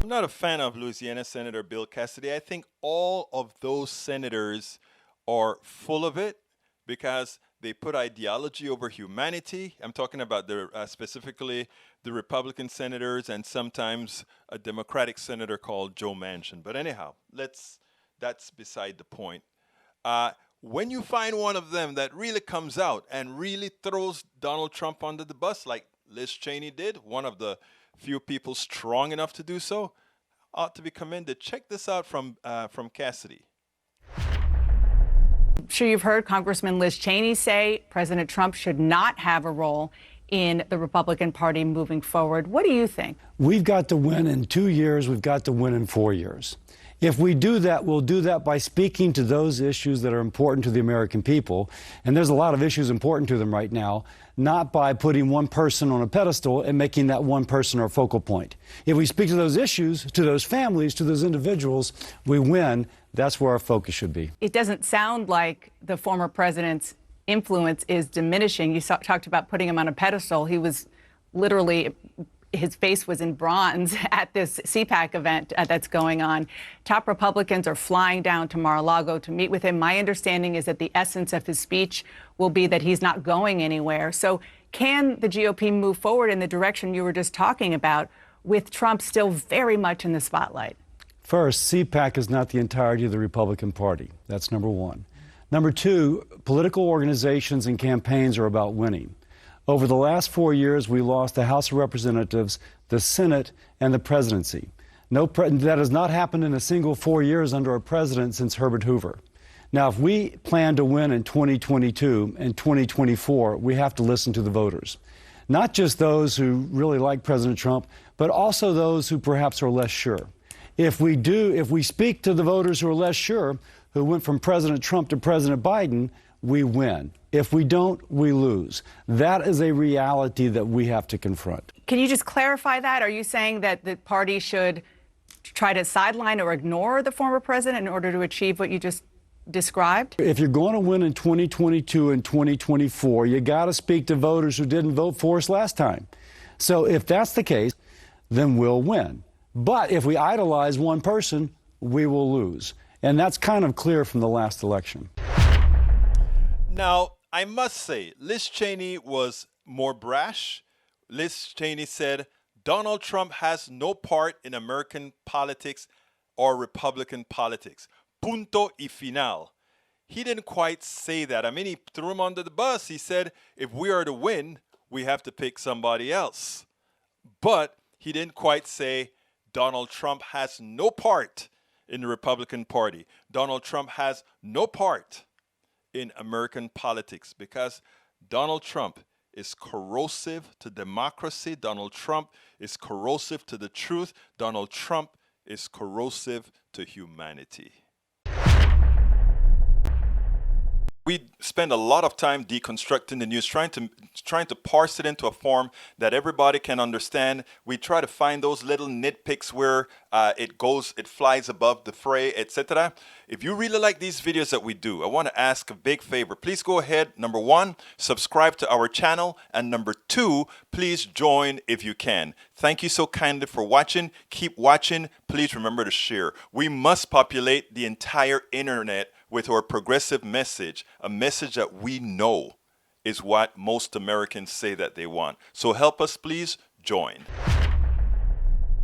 I'm not a fan of Louisiana Senator Bill Cassidy. I think all of those senators are full of it because they put ideology over humanity. I'm talking about specifically the Republican senators and sometimes a Democratic senator called Joe Manchin. But anyhow, that's beside the point. When you find one of them that really comes out and really throws Donald Trump under the bus, like Liz Cheney did, one of the few people strong enough to do so, ought to be commended. Check this out from Cassidy. I'm sure you've heard Congressman Liz Cheney say President Trump should not have a role in the Republican Party moving forward. What do you think? We've got to win in 2 years. We've got to win in 4 years. If we do that, we'll do that by speaking to those issues that are important to the American people. And there's a lot of issues important to them right now, not by putting one person on a pedestal and making that one person our focal point. If we speak to those issues, to those families, to those individuals, we win. That's where our focus should be. It doesn't sound like the former president's influence is diminishing. You talked about putting him on a pedestal. He was literally, his face was in bronze at this CPAC event that's going on. Top Republicans are flying down to Mar-a-Lago to meet with him. My understanding is that the essence of his speech will be that he's not going anywhere. So can the GOP move forward in the direction you were just talking about with Trump still very much in the spotlight? First, CPAC is not the entirety of the Republican Party. That's number one. Number two, political organizations and campaigns are about winning. Over the last 4 years, we lost the House of Representatives, the Senate, and the presidency. That has not happened in a single 4 years under a president since Herbert Hoover. Now, if we plan to win in 2022 and 2024, we have to listen to the voters. Not just those who really like President Trump, but also those who perhaps are less sure. If we speak to the voters who are less sure, who went from President Trump to President Biden, we win. If we don't, we lose. That is a reality that we have to confront. Can you just clarify that? Are you saying that the party should try to sideline or ignore the former president in order to achieve what you just described? If you're going to win in 2022 and 2024, you got to speak to voters who didn't vote for us last time. So if that's the case, then we'll win. But if we idolize one person, we will lose. And that's kind of clear from the last election. Now, I must say, Liz Cheney was more brash. Liz Cheney said, Donald Trump has no part in American politics or Republican politics. Punto y final. He didn't quite say that. I mean, he threw him under the bus. He said, if we are to win, we have to pick somebody else. But he didn't quite say Donald Trump has no part in the Republican Party. Donald Trump has no part in American politics because Donald Trump is corrosive to democracy. Donald Trump is corrosive to the truth. Donald Trump is corrosive to humanity. We spend a lot of time deconstructing the news, trying to parse it into a form that everybody can understand. We try to find those little nitpicks where it flies above the fray, etc. If you really like these videos that we do, I want to ask a big favor. Please go ahead, number one, subscribe to our channel, and number two, please join if you can. Thank you so kindly for watching. Keep watching. Please remember to share. We must populate the entire internet with our progressive message, a message that we know is what most Americans say that they want. So help us, please join.